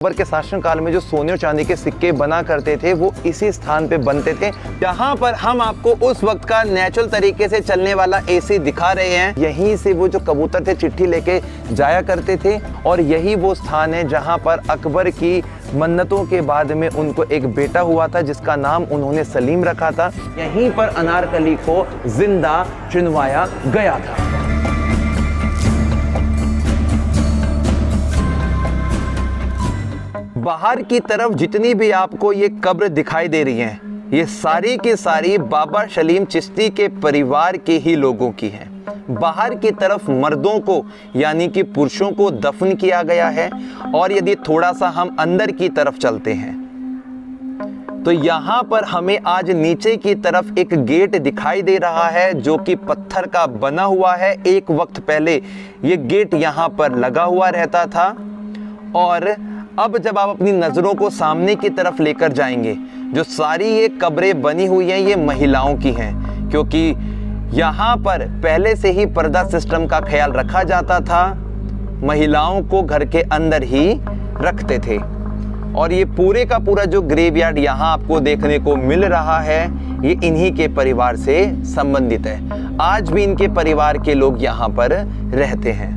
अकबर के शासनकाल में जो सोने और चांदी के सिक्के बना करते थे वो इसी स्थान पे बनते थे। यहाँ पर हम आपको उस वक्त का नेचुरल तरीके से चलने वाला एसी दिखा रहे हैं। यहीं से वो जो कबूतर थे चिट्ठी लेके जाया करते थे और यही वो स्थान है जहाँ पर अकबर की मन्नतों के बाद में उनको एक बेटा हुआ था जिसका नाम उन्होंने सलीम रखा था। यहीं पर अनारकली को जिंदा चुनवाया गया था। बाहर की तरफ जितनी भी आपको ये कब्र दिखाई दे रही हैं, ये सारी की सारी बाबा सलीम चिश्ती के परिवार के ही लोगों की हैं। बाहर की तरफ मर्दों को यानी कि पुरुषों को दफन किया गया है और यदि थोड़ा सा हम अंदर की तरफ चलते हैं तो यहाँ पर हमें आज नीचे की तरफ एक गेट दिखाई दे रहा है जो कि पत्थर का बना हुआ है। एक वक्त पहले ये गेट यहाँ पर लगा हुआ रहता था और अब जब आप अपनी नज़रों को सामने की तरफ लेकर जाएंगे, जो सारी ये कब्रें बनी हुई हैं ये महिलाओं की हैं, क्योंकि यहाँ पर पहले से ही पर्दा सिस्टम का ख्याल रखा जाता था। महिलाओं को घर के अंदर ही रखते थे और ये पूरे का पूरा जो ग्रेवयार्ड यहाँ आपको देखने को मिल रहा है ये इन्हीं के परिवार से संबंधित है। आज भी इनके परिवार के लोग यहाँ पर रहते हैं।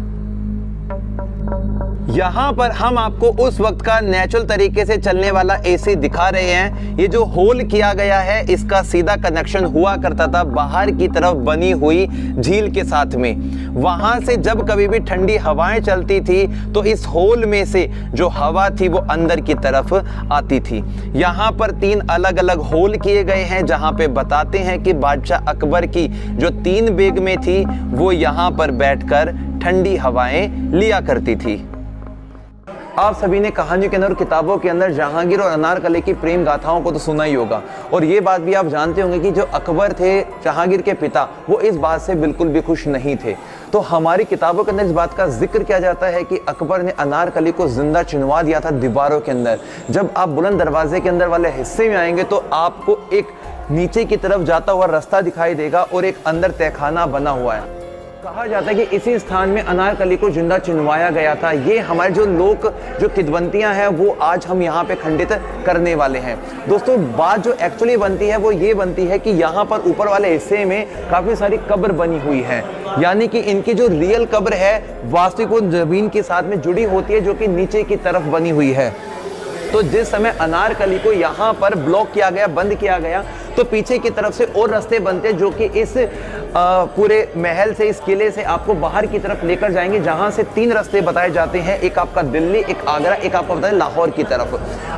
यहाँ पर हम आपको उस वक्त का नेचुरल तरीके से चलने वाला एसी दिखा रहे हैं। ये जो होल किया गया है इसका सीधा कनेक्शन हुआ करता था बाहर की तरफ बनी हुई झील के साथ में। वहां से जब कभी भी ठंडी हवाएं चलती थी तो इस होल में से जो हवा थी वो अंदर की तरफ आती थी। यहाँ पर 3 अलग अलग होल किए गए हैं जहाँ पे बताते हैं कि बादशाह अकबर की जो 3 बेगमें थी वो यहाँ पर बैठकर ठंडी हवाएं लिया करती थी। आप सभी ने कहानियों के अंदर, किताबों के अंदर जहांगीर और अनारकली की प्रेम गाथाओं को तो सुना ही होगा और ये बात भी आप जानते होंगे कि जो अकबर थे जहांगीर के पिता वो इस बात से बिल्कुल भी खुश नहीं थे। तो हमारी किताबों के अंदर इस बात का जिक्र किया जाता है कि अकबर ने अनारकली को जिंदा चुनवा दिया था दीवारों के अंदर। जब आप बुलंद दरवाजे के अंदर वाले हिस्से में आएंगे तो आपको एक नीचे की तरफ जाता हुआ रास्ता दिखाई देगा और एक अंदर तहखाना बना हुआ है। कहा जाता है कि इसी स्थान में अनारकली को जिंदा चुनवाया गया था। ये हमारे जो लोक जो किदवंतियां हैं वो आज हम यहाँ पे खंडित करने वाले हैं। दोस्तों बात जो एक्चुअली बनती है वो ये बनती है कि यहाँ पर ऊपर वाले हिस्से में काफ़ी सारी कब्र बनी हुई है, यानी कि इनकी जो रियल कब्र है वास्तविक वो जमीन के साथ में जुड़ी होती है जो कि नीचे की तरफ बनी हुई है। तो जिस समय अनारकली को यहाँ पर ब्लॉक किया गया, बंद किया गया, तो पीछे की तरफ से और रास्ते बनते जो कि इस पूरे महल से, इस किले से आपको बाहर की तरफ लेकर जाएंगे, जहां से 3 रास्ते बताए जाते हैं। एक आपका दिल्ली, एक आगरा, एक आपको बताए लाहौर की तरफ।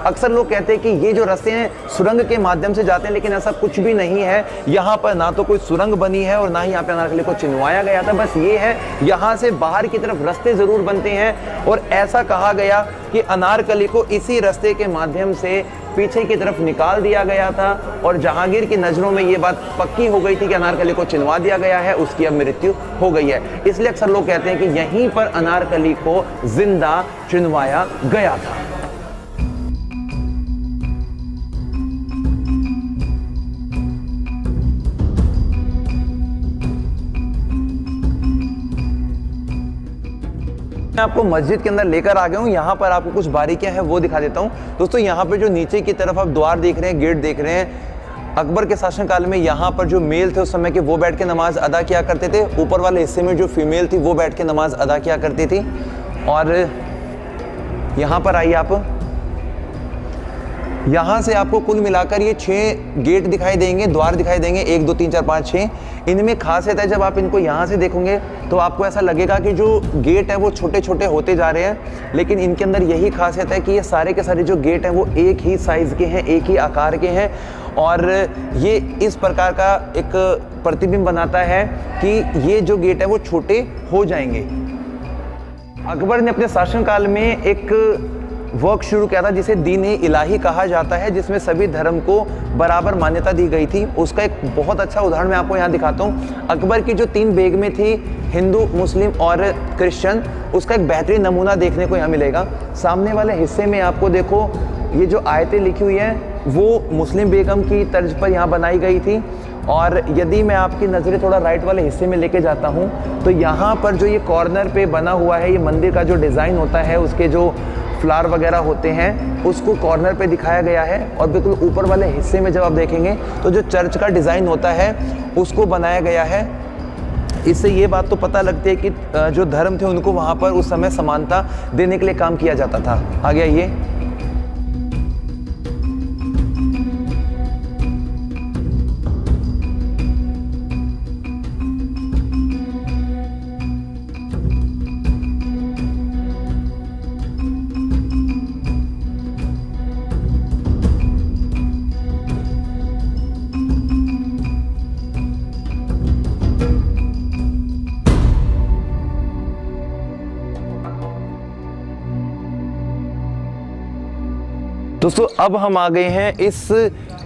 अक्सर लोग कहते हैं कि ये जो रास्ते हैं सुरंग के माध्यम से जाते हैं, लेकिन ऐसा कुछ भी नहीं है। यहाँ पर ना तो कोई सुरंग बनी है और ना ही यहाँ पे अनारकली को चिनवाया गया था। बस ये है यहाँ से बाहर की तरफ रास्ते जरूर बनते हैं और ऐसा कहा गया कि अनारकली को इसी रास्ते के माध्यम से पीछे की तरफ निकाल दिया गया था और जहांगीर की नज़रों में ये बात पक्की हो गई थी कि अनारकली को चिनवा दिया गया है, उसकी अब मृत्यु हो गई है। इसलिए अक्सर लोग कहते हैं कि यहीं पर अनारकली को जिंदा चुनवाया गया था। मैं आपको मस्जिद के अंदर लेकर आ गया हूँ। यहाँ पर आपको कुछ बारीकियां हैं वो दिखा देता हूँ। दोस्तों यहाँ पे जो नीचे की तरफ आप द्वार देख रहे हैं, गेट देख रहे हैं, अकबर के शासनकाल में यहाँ पर जो मेल थे उस समय के वो बैठ के नमाज अदा किया करते थे। ऊपर वाले हिस्से में जो फीमेल थी वो बैठ के नमाज अदा किया करती थी। और यहाँ पर आइए आप, यहाँ से आपको कुल मिलाकर ये 6 गेट दिखाई देंगे, द्वार दिखाई देंगे, 1 2 3 4 5 6। इनमें खासियत है जब आप इनको यहाँ से देखोगे तो आपको ऐसा लगेगा कि जो गेट है वो छोटे छोटे होते जा रहे हैं, लेकिन इनके अंदर यही खासियत है कि ये सारे के सारे जो गेट हैं वो एक ही साइज़ के हैं, एक ही आकार के हैं और ये इस प्रकार का एक प्रतिबिंब बनाता है कि ये जो गेट है वो छोटे हो जाएंगे। अकबर ने अपने शासनकाल में एक वर्क शुरू किया था जिसे दीन-ए इलाही कहा जाता है, जिसमें सभी धर्म को बराबर मान्यता दी गई थी। उसका एक बहुत अच्छा उदाहरण मैं आपको यहाँ दिखाता हूँ। अकबर की जो 3 बेगमें थी, हिंदू, मुस्लिम और क्रिश्चियन, उसका एक बेहतरीन नमूना देखने को यहाँ मिलेगा। सामने वाले हिस्से में आपको देखो ये जो आयतें लिखी हुई हैं वो मुस्लिम बेगम की तर्ज पर यहाँ बनाई गई थी। और यदि मैं आपकी नज़रें थोड़ा राइट वाले हिस्से में लेके जाता हूँ तो यहाँ पर जो ये कॉर्नर पे बना हुआ है, ये मंदिर का जो डिज़ाइन होता है, उसके जो फ्लावर वगैरह होते हैं उसको कॉर्नर पे दिखाया गया है। और बिल्कुल ऊपर वाले हिस्से में जब आप देखेंगे तो जो चर्च का डिज़ाइन होता है उसको बनाया गया है। इससे ये बात तो पता लगती है कि जो धर्म थे उनको वहाँ पर उस समय समानता देने के लिए काम किया जाता था। आ गया ये दोस्तों, अब हम आ गए हैं इस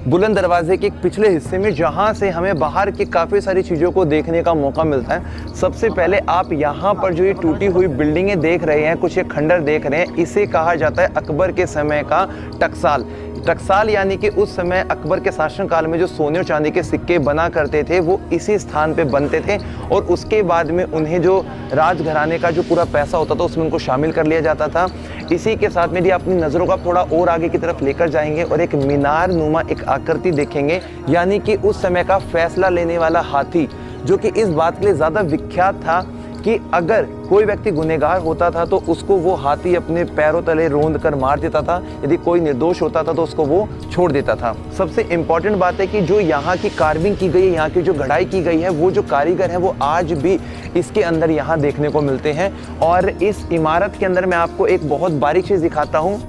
बुलंद दरवाजे के एक पिछले हिस्से में, जहां से हमें बाहर की काफ़ी सारी चीज़ों को देखने का मौका मिलता है। सबसे पहले आप यहां पर जो ये टूटी हुई बिल्डिंगें देख रहे हैं, कुछ ये खंडर देख रहे हैं, इसे कहा जाता है अकबर के समय का टकसाल। टकसाल यानी कि उस समय अकबर के शासनकाल में जो सोने और चांदी के सिक्के बना करते थे वो इसी स्थान पे बनते थे, और उसके बाद में उन्हें जो राजघराने का जो पूरा पैसा होता था उसमें उनको शामिल कर लिया जाता था। इसी के साथ में यदि अपनी नज़रों का थोड़ा और आगे की तरफ लेकर जाएंगे और एक मीनार नुमा एक आकृति देखेंगे, यानी कि उस समय का फैसला लेने वाला हाथी, जो कि इस बात के लिए ज़्यादा विख्यात था कि अगर कोई व्यक्ति गुनहगार होता था तो उसको वो हाथी अपने पैरों तले रोंद कर मार देता था, यदि कोई निर्दोष होता था तो उसको वो छोड़ देता था। सबसे इम्पॉर्टेंट बात है कि जो यहाँ की कार्विंग की गई है, यहाँ की जो गढ़ाई की गई है, वो जो कारीगर हैं वो आज भी इसके अंदर यहाँ देखने को मिलते हैं। और इस इमारत के अंदर मैं आपको एक बहुत बारीक चीज़ दिखाता हूँ,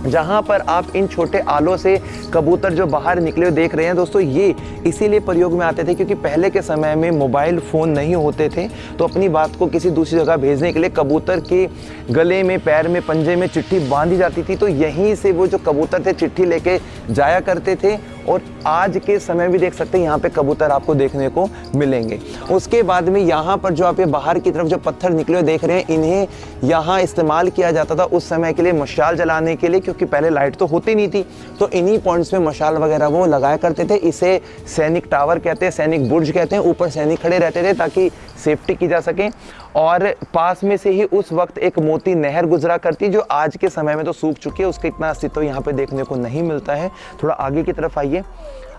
जहाँ पर आप इन छोटे आलों से कबूतर जो बाहर निकले हुए देख रहे हैं। दोस्तों, ये इसीलिए प्रयोग में आते थे क्योंकि पहले के समय में मोबाइल फ़ोन नहीं होते थे, तो अपनी बात को किसी दूसरी जगह भेजने के लिए कबूतर के गले में, पैर में, पंजे में चिट्ठी बांधी जाती थी। तो यहीं से वो जो कबूतर थे चिट्ठी लेके जाया करते थे, और आज के समय भी देख सकते हैं यहाँ पे कबूतर आपको देखने को मिलेंगे। उसके बाद में यहाँ पर जो आप ये बाहर की तरफ जो पत्थर निकले हुए देख रहे हैं, इन्हें यहाँ इस्तेमाल किया जाता था उस समय के लिए मशाल जलाने के लिए, क्योंकि पहले लाइट तो होती नहीं थी, तो इन्हीं पॉइंट्स में मशाल वगैरह वो लगाया करते थे। इसे सैनिक टावर कहते हैं, सैनिक बुर्ज कहते हैं। ऊपर सैनिक खड़े रहते थे ताकि सेफ्टी की जा सके। और पास में से ही उस वक्त एक मोती नहर गुजरा करती, जो आज के समय में तो सूख चुकी है, उसका इतना अस्तित्व यहाँ पे देखने को नहीं मिलता है। थोड़ा आगे की तरफ आइए,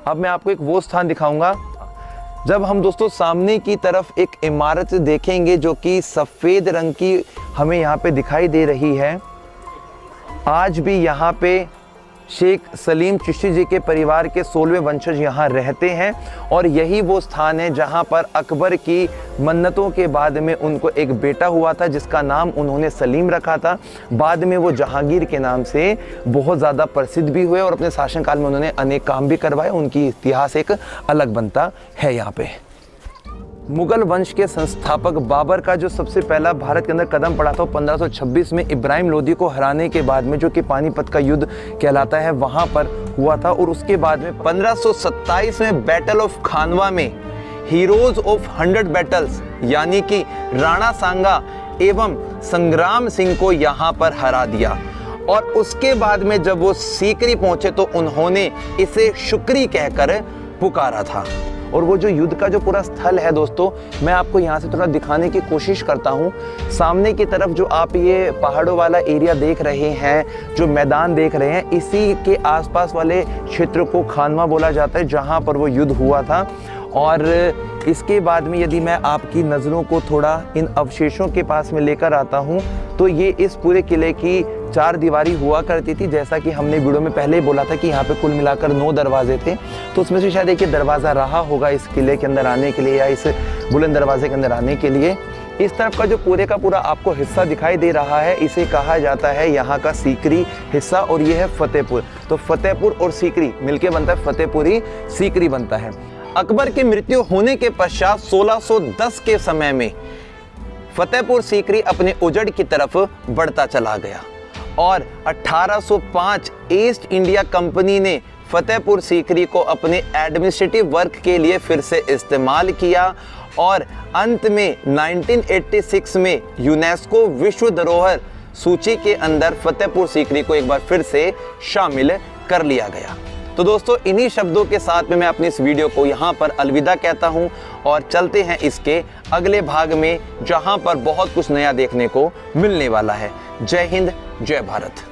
अब मैं आपको एक वो स्थान दिखाऊंगा जब हम दोस्तों सामने की तरफ एक इमारत देखेंगे जो कि सफ़ेद रंग की हमें यहाँ पे दिखाई दे रही है। आज भी यहाँ पे शेख सलीम चिश्ती जी के परिवार के 16वें वंशज यहाँ रहते हैं, और यही वो स्थान है जहाँ पर अकबर की मन्नतों के बाद में उनको एक बेटा हुआ था जिसका नाम उन्होंने सलीम रखा था। बाद में वो जहांगीर के नाम से बहुत ज़्यादा प्रसिद्ध भी हुए और अपने शासनकाल में उन्होंने अनेक काम भी करवाए। उनकी इतिहास एक अलग बनता है। यहाँ पे मुगल वंश के संस्थापक बाबर का जो सबसे पहला भारत के अंदर कदम पड़ा था 1526 में इब्राहिम लोदी को हराने के बाद में, जो कि पानीपत का युद्ध कहलाता है, वहाँ पर हुआ था। और उसके बाद में 1527 में बैटल ऑफ खानवा में हीरोज ऑफ 100 बैटल्स यानी कि राणा सांगा एवं संग्राम सिंह को यहाँ पर हरा दिया। और उसके बाद में जब वो सीकरी पहुंचे तो उन्होंने इसे शुक्री कहकर पुकारा था। और वो जो युद्ध का जो पूरा स्थल है दोस्तों, मैं आपको यहाँ से थोड़ा दिखाने की कोशिश करता हूँ। सामने की तरफ जो आप ये पहाड़ों वाला एरिया देख रहे हैं, जो मैदान देख रहे हैं, इसी के आसपास वाले क्षेत्र को खानवा बोला जाता है, जहाँ पर वो युद्ध हुआ था। और इसके बाद में यदि मैं आपकी नज़रों को थोड़ा इन अवशेषों के पास में लेकर आता हूँ, तो ये इस पूरे किले की 4 दीवारी हुआ करती थी। जैसा कि हमने वीडियो में पहले ही बोला था कि यहाँ पे कुल मिलाकर 9 दरवाजे थे, तो उसमें से शायद एक दरवाज़ा रहा होगा इस किले के अंदर आने के लिए या इस बुलंद दरवाजे के अंदर आने के लिए। इस तरफ का जो पूरे का पूरा आपको हिस्सा दिखाई दे रहा है, इसे कहा जाता है यहाँ का सीकरी हिस्सा, और ये है फतेहपुर। तो फतेहपुर और सीकरी मिलके बनता है फतेहपुरी सीकरी बनता है। अकबर की मृत्यु होने के पश्चात 1610 के समय में फतेहपुर सीकरी अपने उजड़ की तरफ बढ़ता चला गया, और 1805 ईस्ट इंडिया कंपनी ने फतेहपुर सीकरी को अपने एडमिनिस्ट्रेटिव वर्क के लिए फिर से इस्तेमाल किया, और अंत में 1986 में यूनेस्को विश्व धरोहर सूची के अंदर फतेहपुर सीकरी को एक बार फिर से शामिल कर लिया गया। तो दोस्तों इन्हीं शब्दों के साथ में मैं अपनी इस वीडियो को यहाँ पर अलविदा कहता हूँ और चलते हैं इसके अगले भाग में, जहाँ पर बहुत कुछ नया देखने को मिलने वाला है। जय हिंद, जय भारत।